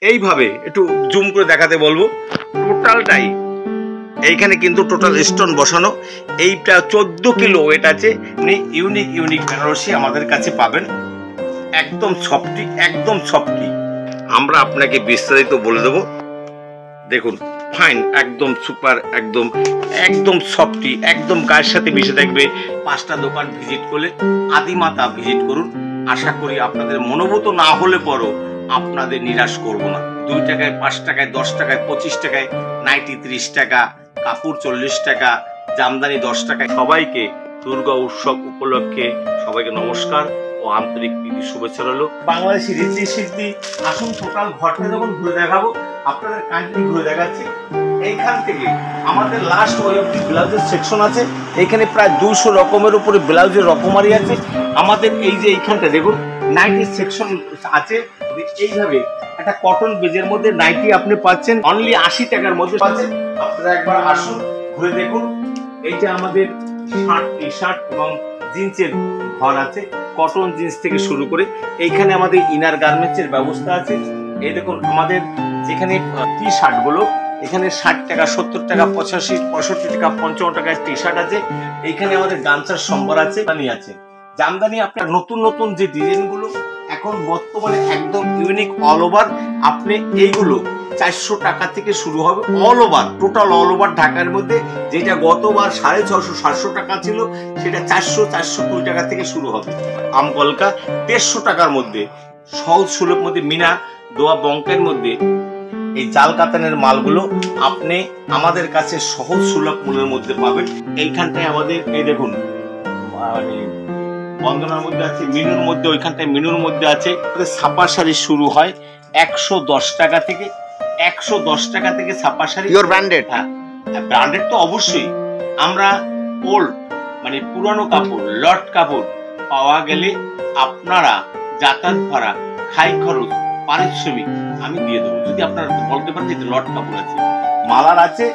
এইভাবে একটু জুম করে দেখাতে বলবো, টোটালটাই এইখানে কিন্তু টোটাল স্টোন বসানো। এইটা 14 কিলো ওয়েট আছে। ইউনিক বেনারসি আমাদের কাছে পাবেন, একদম সফটি, একদম সফটি। আমরা আপনাকে বিস্তারিত বলে দেবো। দেখুন, ফাইন, একদম সুপার, একদম একদম সফটি, একদম গায়ের সাথে মিশে থাকবে। 5টা দোকান ভিজিট করলে, আদিমাতা ভিজিট করুন। আশা করি আপনাদের মনোভূত না হলে পরও আপনাদের নিরাশ করব না। 2 টাকায়, 5 টাকায়, 10 টাকায়, 25 টাকায় নাইটি 30 টাকা, কাপড় 40 টাকা, জামদানি 10 টাকায়। সবাইকে দুর্গা উৎসব উপলক্ষে সবাইকে নমস্কার ও আন্তরিক প্রীতি শুভেচ্ছা রইল। বাংলাদেশি রীতিশিল্পী আসুন, টোটাল ঘরটা যখন ঘুরে দেখাবো আপনাদের কাইন্ডলি ঘুরে দেখাচ্ছি। এইখান থেকে আমাদের লাস্ট ওই অব্দি ব্লাউজের সেকশন আছে। এখানে প্রায় 200 রকমের উপরে ব্লাউজের রকমারি আছে। আমাদের এই যে এইখানটা দেখুন, নাইটি সেকশন আছে। এইভাবে একটা কটন বেজের মধ্যে নাইটি আপনি পাচ্ছেন অনলি 80 টাকার মধ্যে পাচ্ছেন। আপনারা একবার আসুন, ঘুরে দেখুন। এই যে আমাদের শার্ট, টি শার্ট এবং জিন্সের ঘর আছে, কটন জিন্স থেকে শুরু করে এইখানে আমাদের ইনার গার্মেন্টসের ব্যবস্থা আছে। এই দেখুন আমাদের যেখানে টি শার্ট গুলো, এখানে 60 টাকা, 70 টাকা, 85, 65 টাকা, 55 টাকায় টি শার্ট আছে। এইখানে আমাদের গামছার সম্বর আছে, আছে জামদানি। আপনার নতুন নতুন যে ডিজাইন গুলো এখন বর্তমানে একদম ইউনিক, অল ওভার। আপনি এইগুলো 400 টাকা থেকে শুরু হবে, all over, total all over ঢাকার মধ্যে। যেটা গতবার 650, 700 টাকা ছিল, সেটা 400, 420 টাকা থেকে শুরু হবে। আমকলকা 150 টাকার মধ্যে, সহজ সুলভ মধ্যে, মিনা দোয়া বঙ্কের মধ্যে এই জাল কাতানের মালগুলো আপনি আমাদের কাছে সহজ সুলভ মূল্যের মধ্যে পাবেন। এইখানটায় আমাদের এই দেখুন, মানে বন্দনার মধ্যে আছে, মিনুর মধ্যে, ওইখানটায় মিনুর মধ্যে আছে। ছাপা শাড়ি শুরু হয় 110 টাকা থেকে। 110 টাকা থেকে ছাপা শাড়ি, পিওর ব্র্যান্ডেড। হ্যাঁ, ব্র্যান্ডেড তো অবশ্যই। আমরা ওল্ড মানে পুরানো কাপড়, লট কাপড় পাওয়া গেলে আপনারা যাতায়াত ভাড়া, খাই খরচ, পারিশ্রমিক আমি দিয়ে দেবো, যদি আপনারা বলতে পারেন যে লট কাপড় আছে, মালার আছে।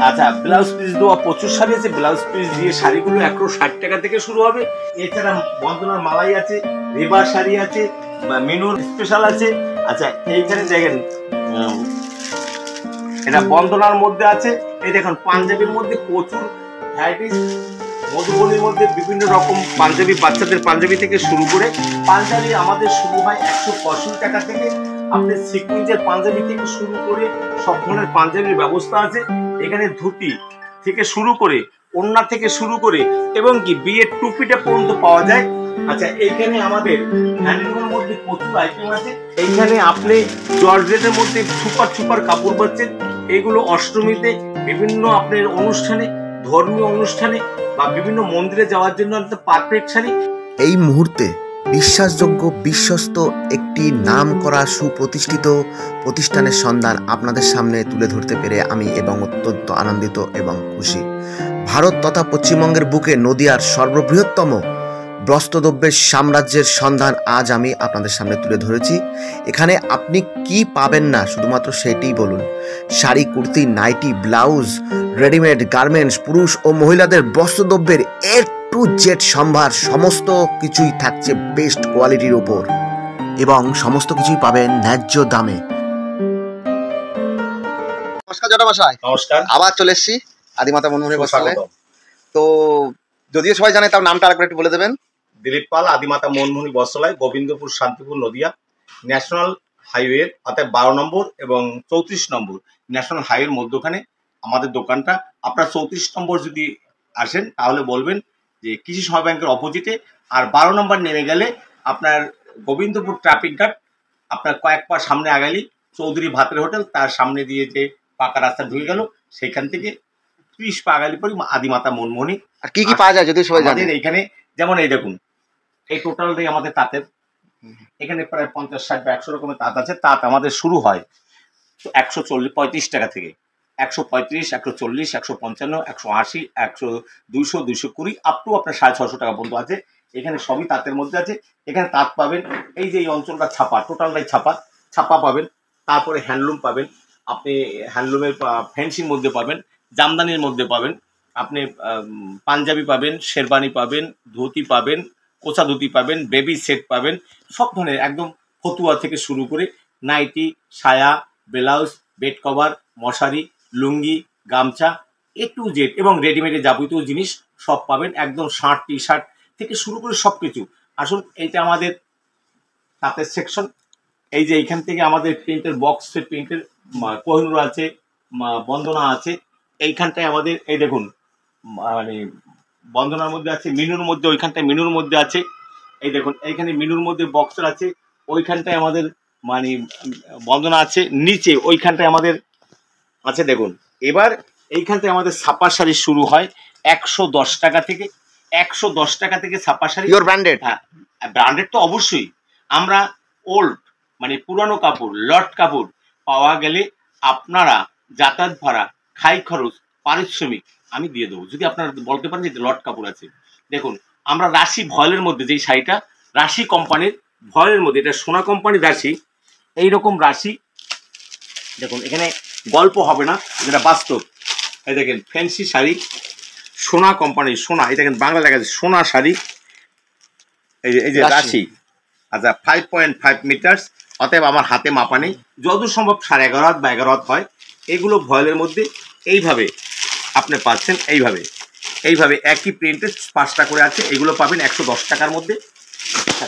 আচ্ছা, ব্লাউজ পিস দেওয়া প্রচুর শাড়ি আছে। ব্লাউজ পিস দিয়ে শাড়িগুলো 160 টাকা থেকে শুরু হবে। এছাড়া বন্দনার মালাই আছে, রেবার শাড়ি আছে, মিনুর স্পেশাল আছে। আচ্ছা, এইখানে দেখেন এটা বন্দনার মধ্যে আছে। এই দেখুন পাঞ্জাবির মধ্যে প্রচুর ভ্যারাইটিস, মধুবনীর মধ্যে বিভিন্ন রকম পাঞ্জাবি, বাচ্চাদের পাঞ্জাবি থেকে শুরু করে পাঞ্জাবি আমাদের শুরু হয় 165 টাকা থেকে। আপনি সিকুয়েন্সের পাঞ্জাবি থেকে শুরু করে সব ধরনের পাঞ্জাবির ব্যবস্থা আছে। এখানে ধুতি থেকে শুরু করে, ওড়না থেকে শুরু করে, এবং কি বিয়ের টুপিটা পর্যন্ত পাওয়া যায়। আচ্ছা, এইখানে আমাদের হ্যান্ডলুমের মধ্যে প্রচুর আইটেম আছে। এইখানে আপনি জর্জেটের মধ্যে সুপার সুপার কাপড় পাচ্ছেন। এগুলো অষ্টমীতে, বিভিন্ন আপনার অনুষ্ঠানে, ধর্মীয় অনুষ্ঠানে বা বিভিন্ন মন্দিরে যাওয়ার জন্য পারফেক্ট শাড়ি। এই মুহূর্তে বিশ্বাসযোগ্য, বিশ্বস্ত একটি নাম করা সুপ্রতিষ্ঠিত প্রতিষ্ঠানের সন্ধান আপনাদের সামনে তুলে ধরতে পেরে আমি এবং অত্যন্ত আনন্দিত এবং খুশি। ভারত তথা পশ্চিমবঙ্গের বুকে নদিয়ার সর্ববৃহত্তম বস্ত্রদ্রব্যের সাম্রাজ্যের সন্ধান আজ আমি আপনাদের সামনে তুলে ধরেছি। এখানে আপনি কি পাবেন না শুধুমাত্র সেটিই বলুন। Sari, kurti, nightie, blouse, readymade garments, পুরুষ ও মহিলাদের বস্ত্রদ্রব্যের টু জেড সম্ভার, সমস্ত কিছুই থাকছে বেস্ট কোয়ালিটির উপর এবং সমস্ত কিছুই পাবেন ন্যায্য দামে। নমস্কার জটামশাই। নমস্কার। আবার চলে এসেছি আদিমাতা মনমোহনী বস্ত্রালয়ে। তো যদিও সবাই জানে, তার নামটা আরেকবার একটু বলে দেবেন। দিলীপ পাল, আদিমাতা মনমোহনী বস্ত্রালয়, গোবিন্দপুর, শান্তিপুর, নদিয়া। ন্যাশনাল হাইওয়ে অর্থাৎ 12 নম্বর এবং 34 নম্বর ন্যাশনাল হাইওয়ের মধ্যখানে আমাদের দোকানটা। আপনার 34 নম্বর যদি আসেন তাহলে বলবেন যে কৃষি সহায় ব্যাংকের অপোজিটে। আর 12 নম্বর নেমে গেলে আপনার গোবিন্দপুর ট্রাফিক গার্ড, আপনার কয়েক পা সামনে আগালি চৌধুরী ভাতের হোটেল, তার সামনে দিয়ে যে পাকা রাস্তা ঢুকে গেল, সেখান থেকে 30 পা আগালি পরি আদিমাতা মনমোহনী। আর কি কি পাওয়া যায় যদি সবাই জানেন? এইখানে যেমন এই দেখুন, এই টোটালটাই আমাদের তাঁতের। এখানে প্রায় 50, 60 বা 100 রকমের তাঁত আছে। তাঁত আমাদের শুরু হয় 135 টাকা থেকে, 135, 140, 155, 180, 100, 200, 220 আপ টু আপনার 650 টাকা পর্যন্ত আছে। এখানে সবই তাঁতের মধ্যে আছে। এখানে তাঁত পাবেন, এই যে এই অঞ্চলটা ছাপা, টোটালটাই ছাপা পাবেন। তারপরে হ্যান্ডলুম পাবেন, আপনি হ্যান্ডলুমের ফ্যান্সির মধ্যে পাবেন, জামদানির মধ্যে পাবেন, আপনি পাঞ্জাবি পাবেন, শেরবানি পাবেন, ধুতি পাবেন, কোচা ধুতি পাবেন, বেবি সেট পাবেন, সব ধরনের একদম ফতুয়া থেকে শুরু করে নাইটি, সায়া, ব্লাউজ, বেড কভার, মশারি, লুঙ্গি, গামছা, এ টু জেড এবং রেডিমেডের যাবতীয় জিনিস সব পাবেন। একদম শার্ট, টি শার্ট থেকে শুরু করে সব কিছু। আসুন, এইটা আমাদের তাঁতের সেকশন। এই যে এইখান থেকে আমাদের প্রিন্টের বক্সের প্রিন্টের কোহিনূর আছে, বন্দনা আছে। এইখানটায় আমাদের এই দেখুন মানে বন্দনার মধ্যে আছে, মিনুর মধ্যে, ওইখানটায় মিনুর মধ্যে আছে। এই দেখুন এইখানে মিনুর মধ্যে বক্সের আছে, ওইখানটায় আমাদের মানে বন্দনা আছে। নিচে ওইখানটায় আমাদের আছে দেখুন। এবার এইখানটায় আমাদের ছাপা শাড়ি শুরু হয় 110 টাকা থেকে। 110 টাকা থেকে ছাপা শাড়ি। Pure branded? হ্যাঁ, ব্র্যান্ডেড তো অবশ্যই। আমরা ওল্ড মানে পুরানো কাপড়, লট কাপড় পাওয়া গেলে আপনারা যাতায়াত ভাড়া, খাই খরচ, পারিশ্রমিক আমি দিয়ে দেবো, যদি আপনারা বলতে পারেন যে লট কাপড় আছে। দেখুন, আমরা রাশি ভয়েলের মধ্যে যেই শাড়িটা, রাশি কোম্পানির ভয়েলের মধ্যে, এটা সোনা কোম্পানির রাশি, এইরকম রাশি দেখুন। এখানে গল্প হবে না, যেটা বাস্তব। এই দেখেন ফ্যান্সি শাড়ি, সোনা কোম্পানির, সোনা, এই দেখেন বাংলা লেখা আছে সোনা শাড়ি। এই যে রাশি, আচ্ছা 5.5 মিটার, অতএব আমার হাতে মাপা নেই, যত সম্ভব 11.5 হাত বা 11 হাত হয়। এগুলো ভয়েলের মধ্যে এইভাবে আপনি পাচ্ছেন, এইভাবে একই প্রিন্টের 5টা করে আছে। এগুলো পাবেন 110 টাকার মধ্যে।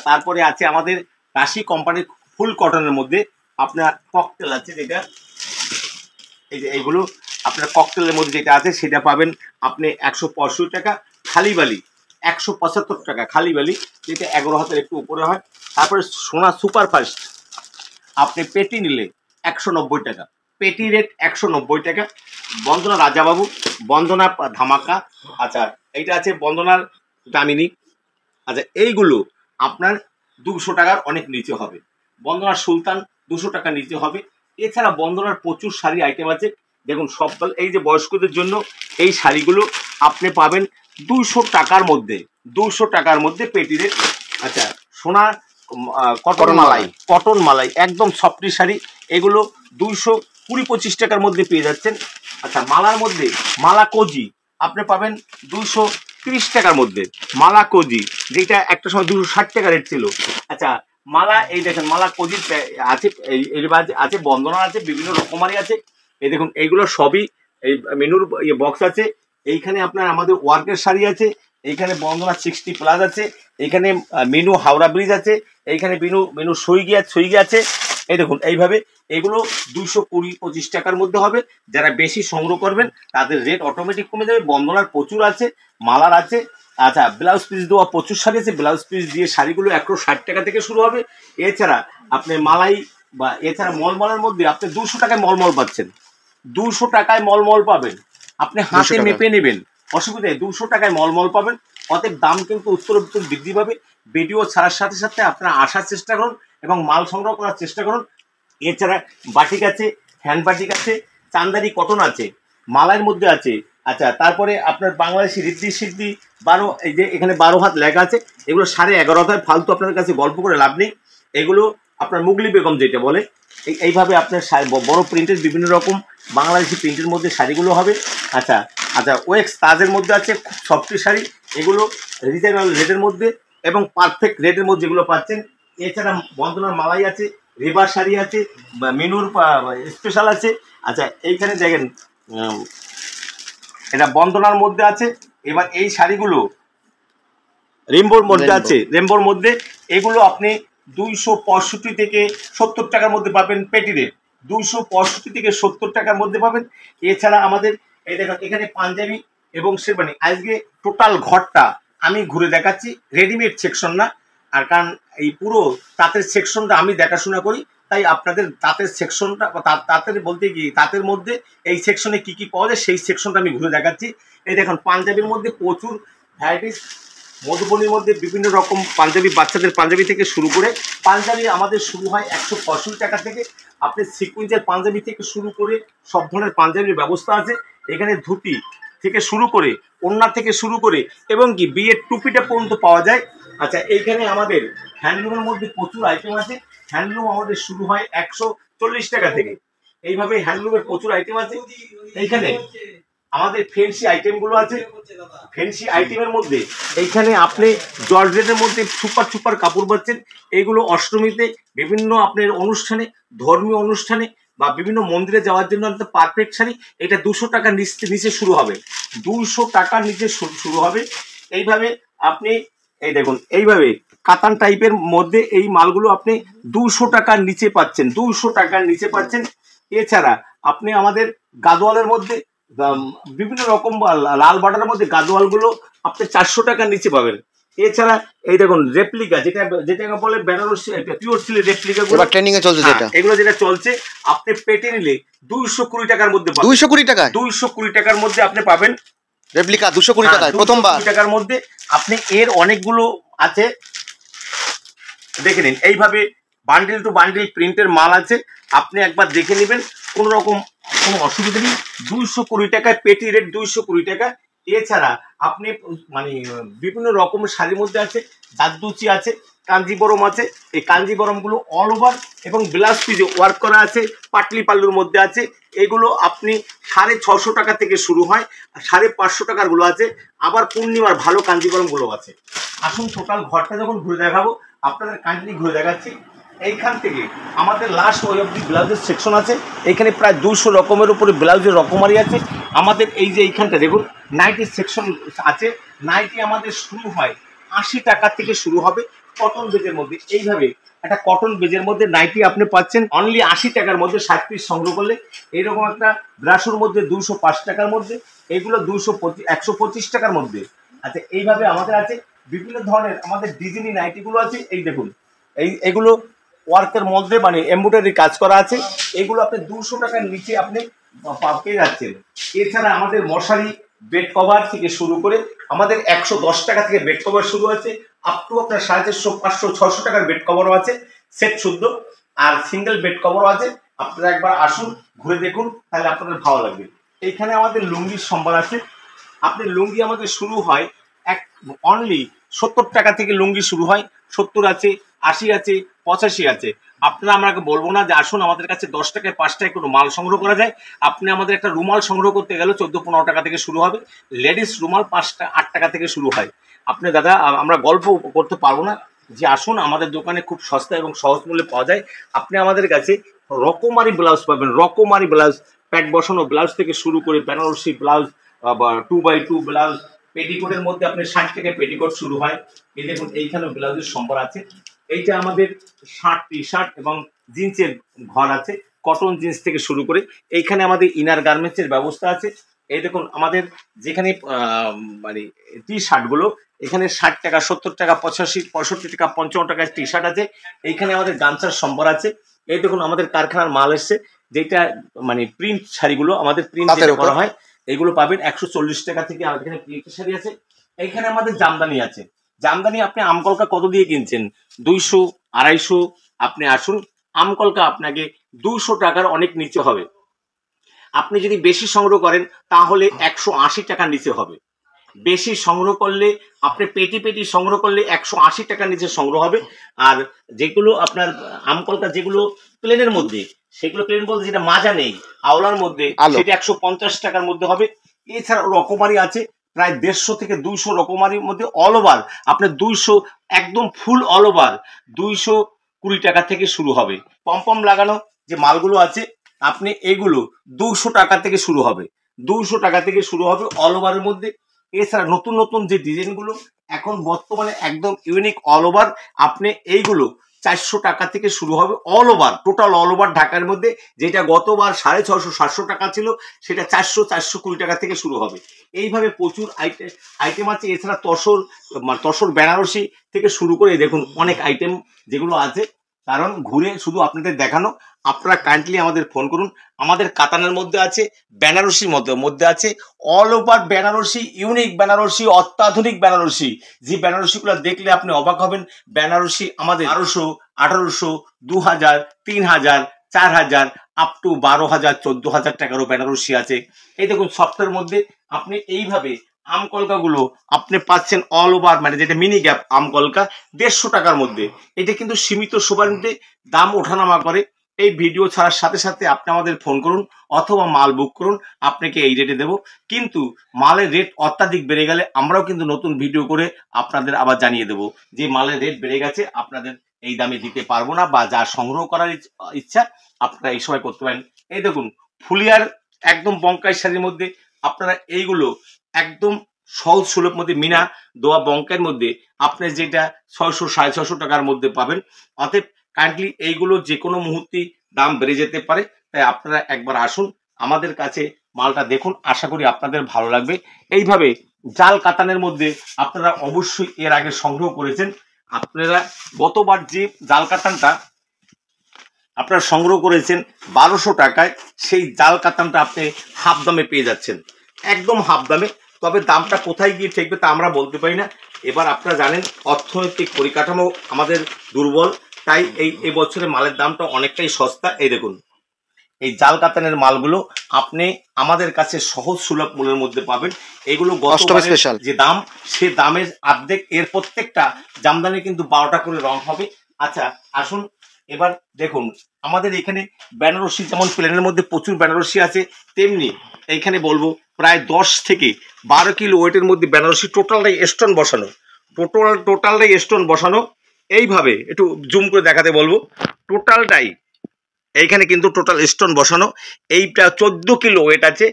তারপরে আছে আমাদের রাশি কোম্পানির ফুল কটনের মধ্যে আপনার ককটেল আছে, যেটা এই যে এইগুলো আপনার ককটেলের মধ্যে যেটা আছে সেটা পাবেন আপনি 165 টাকা। খালি বালি 175 টাকা, খালি বালি, যেটা 11 হাতের একটু উপরে হয়। তারপরে সোনা সুপারফাস্ট আপনি পেটি নিলে 190 টাকা, পেটি রেট 190 টাকা। বন্দনা রাজাবাবু, বন্দনা ধামাকা, আচ্ছা এইটা আছে বন্দনার দামিনী। আচ্ছা এইগুলো আপনার 200 টাকার অনেক নিচে হবে। বন্দনার সুলতান 200 টাকা নিচে হবে। এছাড়া বন্দনার প্রচুর শাড়ি আইটেম আছে। দেখুন সব, এই যে বয়স্কদের জন্য এই শাড়িগুলো আপনি পাবেন 200 টাকার মধ্যে, 200 টাকার মধ্যে পেটি রেট। আচ্ছা সোনা কটন মালাই, কটন মালাই একদম সফটি শাড়ি, এগুলো 220-25 টাকার মধ্যে পেয়ে যাচ্ছেন। আচ্ছা মালার মধ্যে মালা কোজি আপনি পাবেন 230 টাকার মধ্যে, মালা কোজি, যেটা একটা সময় 260 টাকা রেট ছিল। আচ্ছা মালা, এই দেখেন মালা কোজির আছে, এই আছে, বন্দনা আছে, বিভিন্ন রকমারি আছে। এই দেখুন এইগুলো সবই এই মেনুর বক্স আছে। এইখানে আপনার আমাদের ওয়ার্কের শাড়ি আছে, এইখানে বন্দনা 60+ আছে, এইখানে মেনু হাওড়া ব্রিজ আছে, এইখানে মেনু সইগি আছে। এই দেখুন এইভাবে এগুলো 220-25 টাকার মধ্যে হবে। যারা বেশি সংগ্রহ করবেন তাদের রেট অটোমেটিক কমে যাবে। বন্দনার প্রচুর আছে, মালার আছে। আচ্ছা ব্লাউজ পিস দেওয়া প্রচুর শাড়ি আছে, ব্লাউজ পিস দিয়ে শাড়িগুলো 160 টাকা থেকে শুরু হবে। এছাড়া আপনি মালাই বা এছাড়া মলমলের মধ্যে আপনি 200 টাকায় মলমল পাচ্ছেন, 200 টাকায় মলমল পাবেন। আপনি হাতে মেপে নেবেন, অসুবিধা নেই, 200 টাকায় মলমল পাবেন। অতএব দাম কিন্তু উত্তর বৃদ্ধি পাবে। ভিডিও ছাড়ার সাথে সাথে আপনারা আসার চেষ্টা করুন এবং মাল সংগ্রহ করার চেষ্টা করুন। এছাড়া বাটিক আছে, হ্যান্ড বাটিক আছে, চান্দারি কটন আছে, মালাইয়ের মধ্যে আছে। আচ্ছা তারপরে আপনার বাংলাদেশি রিদ্ধি সিদ্ধি 12, এই যে এখানে 12 হাত লেখা আছে, এগুলো 11.5 হাত হয়। ফালতু আপনাদের কাছে গল্প করে লাভ নেই। এগুলো আপনার মুগলি বেগম যেটা বলে, এইভাবে আপনার বড় প্রিন্টের বিভিন্ন রকম বাংলাদেশি প্রিন্টের মধ্যে শাড়িগুলো হবে। আচ্ছা ওয়েক্স তাজের মধ্যে আছে, খুব সফটি শাড়ি, এগুলো রিজনেবল রেটের মধ্যে এবং পারফেক্ট রেটের মধ্যে যেগুলো পাচ্ছেন। এছাড়া বন্দনার মালাই আছে, রিভার শাড়ি আছে, মেনুর স্পেশাল আছে। আচ্ছা এইখানে দেখেন এটা বন্দনার মধ্যে আছে। এবার এই শাড়িগুলো রেমবোর মধ্যে আছে, রেমবোর মধ্যে এগুলো আপনি 265 থেকে 70 টাকার মধ্যে পাবেন পেটি রেট, 265 থেকে 70 টাকার মধ্যে পাবেন। এছাড়া আমাদের এই দেখেন এখানে পাঞ্জাবি এবং শেরবানি। আজকে টোটাল ঘরটা আমি ঘুরে দেখাচ্ছি, রেডিমেড সেকশন না। আর কারণ এই পুরো তাঁতের সেকশনটা আমি দেখাশোনা করি, তাই আপনাদের তাঁতের সেকশনটা, তাঁতের বলতে কি তাঁতের মধ্যে এই সেকশনে কি কি পাওয়া যায় সেই সেকশনটা আমি ঘুরে দেখাচ্ছি। এই দেখুন পাঞ্জাবির মধ্যে প্রচুর ভ্যারাইটিস, মধুবনীর মধ্যে বিভিন্ন রকম পাঞ্জাবি, বাচ্চাদের পাঞ্জাবি থেকে শুরু করে পাঞ্জাবি আমাদের শুরু হয় 165 টাকা থেকে। আপনি সিকুয়েন্সের পাঞ্জাবি থেকে শুরু করে সব ধরনের পাঞ্জাবির ব্যবস্থা আছে। এখানে ধুতি থেকে শুরু করে, ওড়না থেকে শুরু করে এবং কি বিয়ের টুপিটা পর্যন্ত পাওয়া যায়। আচ্ছা এইখানে আমাদের হ্যান্ডলুমের মধ্যে প্রচুর আইটেম আছে। হ্যান্ডলুম আমাদের শুরু হয় 140 টাকা থেকে। এইভাবে হ্যান্ডলুমের প্রচুর আইটেম আছে। এইখানে আমাদের ফ্যান্সি আইটেমগুলো আছে। ফ্যান্সি আইটেমের মধ্যে এইখানে আপনি জর্জেটের মধ্যে সুপার সুপার কাপড় পাচ্ছেন। এগুলো অষ্টমীতে বিভিন্ন আপনার অনুষ্ঠানে, ধর্মীয় অনুষ্ঠানে বা বিভিন্ন মন্দিরে যাওয়ার জন্য একটা পারফেক্ট শাড়ি। এটা 200 টাকার নিচে শুরু হবে, 200 টাকার নিচে শুরু হবে। এইভাবে আপনি এই দেখুন, এইভাবে কাতান টাইপের মধ্যে এই মালগুলো আপনি 200 টাকার নিচে পাচ্ছেন, 200 টাকার নিচে পাচ্ছেন। এছাড়া আপনি আমাদের গাদোয়ালের মধ্যে বিভিন্ন রকম লাল বাটার মধ্যে গাদোয়ালগুলো আপনি 400 টাকার নিচে পাবেন। এছাড়া এই দেখুন রেপ্লিকা, যেটা বলে Banarasi pure silk replica, training এ চলছে যেটা, এগুলো যেটা চলছে আপনি পেটে নিলে 220 টাকার মধ্যে পাবেন। 220 টাকায়, 220 টাকার মধ্যে আপনি পাবেন রেপ্লিকা 220 টাকায় প্রথমবার। 220 টাকার মধ্যে আপনি এর অনেকগুলো আছে, দেখে নিন। এইভাবে বান্ডিল টু বান্ডিল প্রিন্টের মাল আছে, আপনি একবার দেখে নেবেন, কোনো রকম কোনো অসুবিধা নেই। 220 টাকায় পেটি রেট, 220 টাকা। এছাড়া আপনি মানে বিভিন্ন রকমের শাড়ির মধ্যে আছে, জাদুচি আছে, কাঞ্জিবরম আছে। এই কাঞ্জিবরমগুলো অল ওভার এবং ব্লাউজ পিসে ওয়ার্ক করা আছে, পাটলি পাল্লুর মধ্যে আছে। এগুলো আপনি 650 টাকা থেকে শুরু হয়, 550 টাকারগুলো আছে, আবার পূর্ণিমার ভালো কাঞ্জিবরমগুলো আছে। আসুন টোটাল ঘরটা যখন ঘুরে দেখাবো, আপনাদের কাইন্ডলি ঘুরে দেখাচ্ছি। এইখান থেকে আমাদের লাস্ট ওই অব্দি ব্লাউজের সেকশন আছে। এখানে প্রায় 200 রকমের উপরে ব্লাউজের রকমারি আছে। আমাদের এই যে এইখানটা দেখুন নাইটির সেকশন আছে। নাইটি আমাদের শুরু হয় 80 টাকা থেকে শুরু হবে কটন বেজের মধ্যে। এইভাবে একটা কটন বেজের মধ্যে নাইটি আপনি পাচ্ছেন অনলি 80 টাকার মধ্যে 60 পিস সংগ্রহ করলে। এইরকম একটা ব্রাশুর মধ্যে 205 টাকার মধ্যে, এগুলো 125 টাকার মধ্যে। আচ্ছা, এইভাবে আমাদের আছে বিভিন্ন ধরনের আমাদের ডিজাইনি নাইটিগুলো আছে। এই দেখুন, এগুলো ওয়ার্কের মধ্যে মানে এমব্রয়ডারি কাজ করা আছে। এগুলো আপনি 200 টাকার নিচে আপনি পেয়ে যাচ্ছেন। এছাড়া আমাদের মশারি, বেড কভার থেকে শুরু করে আমাদের 110 টাকা থেকে বেড কভার শুরু আছে, আপ টু আপনার 450, 500, 600 টাকার বেড কভারও আছে সেট শুদ্ধ, আর সিঙ্গেল বেড কভারও আছে। আপনারা একবার আসুন, ঘুরে দেখুন, তাহলে আপনাদের ভালো লাগবে। এইখানে আমাদের লুঙ্গির সম্ভার আছে। আপনি লুঙ্গি আমাদের শুরু হয় অনলি 70 টাকা থেকে লুঙ্গি শুরু হয়। 70 আছে, 80 আছে, 85 আছে। আপনারা আমাকে বলবো না যে আসুন আমাদের কাছে 10 টাকায় 5 টাকায় কোনো মাল সংগ্রহ করা যায়। আপনি আমাদের একটা রুমাল সংগ্রহ করতে গেলে 14-15 টাকা থেকে শুরু হবে। লেডিস রুমাল 8 টাকা থেকে শুরু হয়। আপনি দাদা আমরা গল্প করতে পারবো না যে আসুন আমাদের দোকানে খুব সস্তা এবং সহজ মূল্যে পাওয়া যায়। আপনি আমাদের কাছে রকমারি ব্লাউজ পাবেন, রকমারি ব্লাউজ, প্যাক বসানো ব্লাউজ থেকে শুরু করে বেনারসি ব্লাউজ বা 2x2 ব্লাউজ, পেটিকোটের মধ্যে আপনার 60 টাকায় পেটিকোট শুরু হয়। এই দেখুন এইখানে ব্লাউজের সম্ভার আছে। এইটা আমাদের শার্ট, টি শার্ট এবং জিন্সের ঘর আছে, কটন জিন্স থেকে শুরু করে। এইখানে আমাদের ইনার গার্মেন্টসের ব্যবস্থা আছে। এই দেখুন আমাদের যেখানে মানে টি শার্টগুলো এখানে 60 টাকা, 70 টাকা, 85, 65 টাকা, 55 টাকায় টি শার্ট আছে। এইখানে আমাদের গামছার সম্ভার আছে। এই দেখুন আমাদের কারখানার মাল এসছে, যেটা মানে প্রিন্ট শাড়িগুলো আমাদের প্রিন্ট করা হয়, এইগুলো পাবেন 140 টাকা থেকে। আমাদের এখানে প্রিন্টের শাড়ি আছে। এইখানে আমাদের জামদানি আছে। জামদানি আপনি আমকলকা কত দিয়ে কিনছেন? 200, 250। আপনি আসুন, আমকলকা আপনাকে 200 টাকার অনেক নিচে হবে। আপনি যদি বেশি সংগ্রহ করেন তাহলে 180 টাকার নিচে হবে। বেশি সংগ্রহ করলে আপনি পেটি সংগ্রহ করলে 180 টাকার নিচে সংগ্রহ হবে। আর যেগুলো আপনার আমকলকা যেগুলো প্লেনের মধ্যে, সেগুলো প্লেন বলতে যেটা মাজা নেই, আওলার মধ্যে, সেটা 150 টাকার মধ্যে হবে। এছাড়া রকমারি আছে প্রায় 150 থেকে 200 রকমারির মধ্যে অল ওভার আপনার 200 একদম ফুল অল ওভার 220 টাকা থেকে শুরু হবে। পম্পম লাগানো যে মালগুলো আছে আপনি এগুলো 200 টাকা থেকে শুরু হবে, 200 টাকা থেকে শুরু হবে অল ওভারের মধ্যে। এছাড়া নতুন নতুন যে ডিজাইনগুলো এখন বর্তমানে একদম ইউনিক অল ওভার, আপনি এইগুলো 400 টাকা থেকে শুরু হবে all over, total all over ঢাকার মধ্যে। যেটা গতবার 650-700 টাকা ছিল, সেটা 400-420 টাকা থেকে শুরু হবে। এইভাবে প্রচুর আইটেম আছে। এছাড়া তসর বেনারসি থেকে শুরু করে দেখুন অনেক আইটেম যেগুলো আছে, কারণ ঘুরে শুধু আপনাদের দেখানো। আপনারা কাইন্ডলি আমাদের ফোন করুন। আমাদের কাতানের মধ্যে আছে, বেনারসির মধ্যে আছে, all over Banarasi, unique Banarasi, অত্যাধুনিক বেনারসি। যে বেনারসিগুলো দেখলে আপনি অবাক হবেন। বেনারসি আমাদের 1200, 1800, 2000, 3000, 4000 আপ টু 12,000, 14,000 টাকারও বেনারসি আছে। এই দেখুন সফটের মধ্যে আপনি এইভাবে আমকলকাগুলো আপনি পাচ্ছেন অল ওভার, মানে যেটা মিনি গ্যাপ আমকলকা 150 টাকার মধ্যে। এটা কিন্তু সীমিত সময়ের মধ্যে দাম ওঠানামা করে। এই ভিডিও ছাড়ার সাথে সাথে আপনি আমাদের ফোন করুন অথবা মাল বুক করুন, আপনাকে এই রেটে দেবো। কিন্তু মালের রেট অত্যাধিক বেড়ে গেলে আমরাও কিন্তু নতুন ভিডিও করে আপনাদের আবার জানিয়ে দেবো যে মালের রেট বেড়ে গেছে, আপনাদের এই দামে দিতে পারবো না, বা যা সংগ্রহ করার ইচ্ছা আপনারা এই সময় করতে পারেন। এই দেখুন ফুলিয়ার একদম বঙ্কাই শাড়ির মধ্যে আপনারা এইগুলো একদম সহজ সুলভ মধ্যে মিনা দোয়া বঙ্কের মধ্যে আপনি যেটা 600 650 টাকার মধ্যে পাবেন। অতএব কাইন্ডলি এইগুলো যে কোনো মুহূর্তে দাম বেড়ে যেতে পারে, তাই আপনারা একবার আসুন আমাদের কাছে মালটা দেখুন, আশা করি আপনাদের ভালো লাগবে। এইভাবে জাল কাতানের মধ্যে আপনারা অবশ্যই এর আগে সংগ্রহ করেছেন। আপনারা গতবার যে জাল কাতানটা আপনারা সংগ্রহ করেছেন 1200 টাকায়, সেই জাল কাতানটা আপনি হাফ দামে পেয়ে যাচ্ছেন, একদম হাফ দামে। তবে দামটা কোথায় গিয়ে ঠেকবে তা আমরা বলতে পারি না। এবার আপনারা জানেন অর্থনৈতিক পরিকাঠামো আমাদের দুর্বল, তাই এই বছরে মালের দামটা অনেকটাই সস্তা। এই দেখুন এই জাল কাতানের মালগুলো আপনি আমাদের কাছে সহজ সুলভ মূল্যের মধ্যে পাবেন। এগুলো গতবারের যে দাম সে দামের অর্ধেক, এর প্রত্যেকটা জামদানি কিন্তু 12টা করে রং হবে। আচ্ছা আসুন এবার দেখুন আমাদের এখানে বেনারসি, যেমন প্লেনের মধ্যে প্রচুর বেনারসি আছে, তেমনি এইখানে বলবো প্রায় 10 থেকে 12 কিলো ওয়েটের মধ্যে বেনারসি টোটালটাই স্টোন বসানো, টোটালটাই স্টোন বসানো। এইভাবে একটু জুম করে দেখাতে বলবো, টোটালটাই এইখানে কিন্তু টোটাল স্টোন বসানো। এইটা 14 কিলো ওয়েট আছে,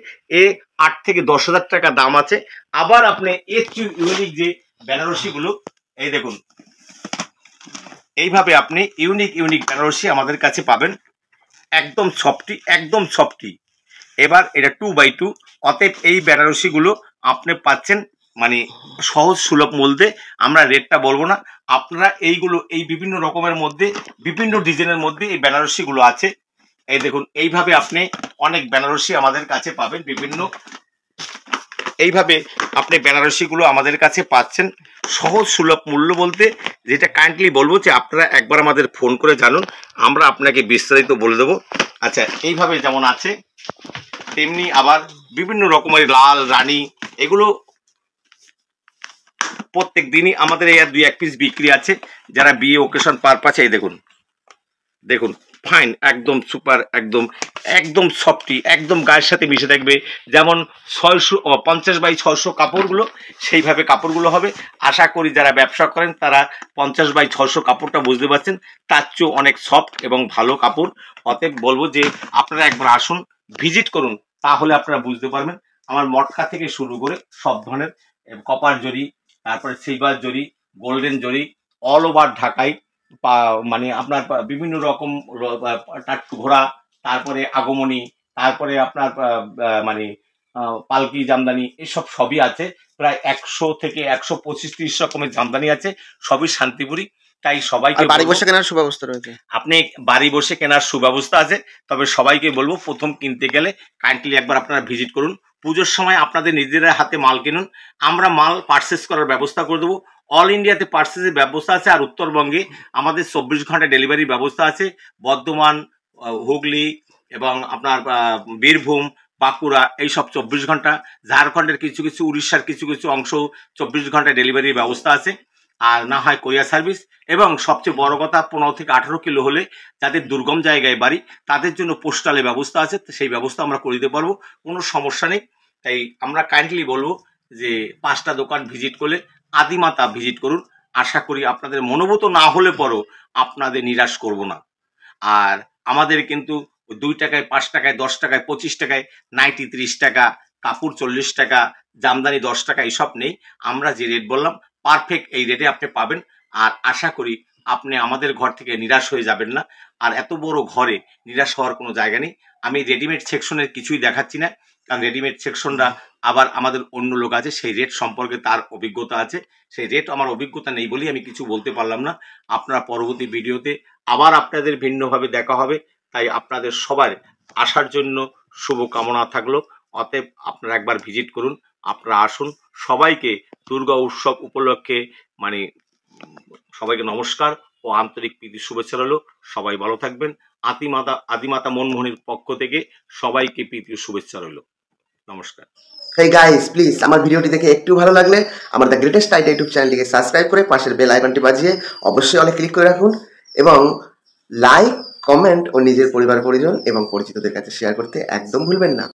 8 থেকে 10,000 টাকা দাম আছে। আবার আপনি ইউনিক যে বেনারসিগুলো এই দেখুন, এইভাবে আপনি ইউনিক বেনারসি আমাদের কাছে পাবেন, একদম সফটি। এবার এটা 2x2, অতএব এই বেনারসিগুলো আপনি পাচ্ছেন মানে সহজ সুলভ মূল্যে। আমরা রেটটা বলবো না, আপনারা এইগুলো এই বিভিন্ন রকমের মধ্যে বিভিন্ন ডিজাইনের মধ্যে এই বেনারসিগুলো আছে। এই দেখুন এইভাবে আপনি অনেক বেনারসি আমাদের কাছে পাবেন বিভিন্ন, এইভাবে আপনি বেনারসিগুলো আমাদের কাছে পাচ্ছেন সহজ সুলভ মূল্য বলতে যেটা কাইন্ডলি বলবো যে আপনারা একবার আমাদের ফোন করে জানুন, আমরা আপনাকে বিস্তারিত বলে দেবো। আচ্ছা এইভাবে যেমন আছে তেমনি আবার বিভিন্ন রকমের লাল রানী, এগুলো প্রত্যেক দিনই আমাদের এই 2-1 পিস বিক্রি আছে যারা বিয়ে ওকেশন পারপাসে। এই দেখুন ফাইন, একদম সুপার, একদম সফটি, একদম গায়ের সাথে মিশে থাকবে। যেমন 50x600 কাপড়গুলো সেইভাবে কাপড়গুলো হবে। আশা করি যারা ব্যবসা করেন তারা 50x600 কাপড়টা বুঝতে পারছেন, তার চেয়েও অনেক সফট এবং ভালো কাপড়। অতএব বলবো যে আপনারা একবার আসুন, ভিজিট করুন, তাহলে আপনারা বুঝতে পারবেন। আমার মটকা থেকে শুরু করে সব ধরনের কপার জরি, তারপরে সিলভার জরি, গোল্ডেন জরি, অল ওভার ঢাকাই মানে আপনার বিভিন্ন রকম টাট্টু ঘোড়া, তারপরে আগমনী, তারপরে আপনার মানে পালকি জামদানি, এসব সবই আছে। প্রায় 100 থেকে 125-30 রকমের জামদানি আছে, সবই শান্তিপুরি। তাই সবাইকে বাড়ি বসে কেনার সুব্যবস্থা রয়েছে, আপনি বাড়ি বসে কেনার সুব্যবস্থা আছে। তবে সবাইকে বলবো প্রথম কিনতে গেলে কাইন্ডলি একবার আপনারা ভিজিট করুন। পুজোর সময় আপনাদের নিজেরা হাতে মাল কিনুন, আমরা মাল পারচেস করার ব্যবস্থা করে দেবো। অল ইন্ডিয়াতে পার্সেসের ব্যবস্থা আছে, আর উত্তরবঙ্গে আমাদের 24 ঘন্টা ডেলিভারির ব্যবস্থা আছে। বর্ধমান, হুগলি এবং আপনার বীরভূম, বাঁকুড়া এইসব 24 ঘন্টা, ঝাড়খণ্ডের কিছু উড়িষ্যার কিছু অংশ 24 ঘন্টা ডেলিভারির ব্যবস্থা আছে। আর না হয় কোরিয়ার সার্ভিস, এবং সবচেয়ে বড় কথা 15 থেকে 18 কিলো হলে যাদের দুর্গম জায়গায় বাড়ি তাদের জন্য পোস্টালের ব্যবস্থা আছে, সেই ব্যবস্থা আমরা করে দিতে পারবো, কোনো সমস্যা নেই। তাই আমরা কাইন্ডলি বলবো যে 5টা দোকান ভিজিট করলে আদিমাতা ভিজিট করুন, আশা করি আপনাদের মনোভূত না হলে পরও আপনাদের নিরাশ করব না। আর আমাদের কিন্তু 2 টাকায়, 5 টাকায়, 10 টাকায়, 25 টাকায় নাইটি 30 টাকা, কাপড় 40 টাকা, জামদানি 10 টাকা এসব নেই। আমরা যে রেট বললাম পারফেক্ট এই রেটে আপনি পাবেন। আর আশা করি আপনি আমাদের ঘর থেকে নিরাশ হয়ে যাবেন না। আর এত বড় ঘরে নিরাশ হওয়ার কোনো জায়গা নেই। আমি রেডিমেড সেকশনের কিছুই দেখাচ্ছি না, কারণ রেডিমেড সেকশনরা আবার আমাদের অন্য লোক আছে, সেই রেট সম্পর্কে তার অভিজ্ঞতা আছে, সেই রেট আমার অভিজ্ঞতা নেই বলেই আমি কিছু বলতে পারলাম না। আপনারা পরবর্তী ভিডিওতে আবার আপনাদের ভিন্নভাবে দেখা হবে, তাই আপনাদের সবার আসার জন্য শুভকামনা থাকলো। অতএব আপনারা একবার ভিজিট করুন, আপনারা আসুন। সবাইকে দুর্গা উৎসব উপলক্ষে মানে সবাইকে নমস্কার ও আন্তরিক প্রীতি শুভেচ্ছা রইল। সবাই ভালো থাকবেন। আদিমাতা মনমোহনীর পক্ষ থেকে সবাইকে প্রীতি শুভেচ্ছা রইল। নমস্কার। হেই গাইস, প্লিজ আমার ভিডিওটি দেখে একটু ভালো লাগলে আমার দ্য গ্রেটেস্ট আইডিয়া ইউটিউব চ্যানেলটিকে সাবস্ক্রাইব করে পাশের বেল আইকনটি বাজিয়ে অবশ্যই অলে ক্লিক করে রাখুন এবং লাইক কমেন্ট ও নিজের পরিবার পরিজন এবং পরিচিতদের কাছে শেয়ার করতে একদম ভুলবেন না।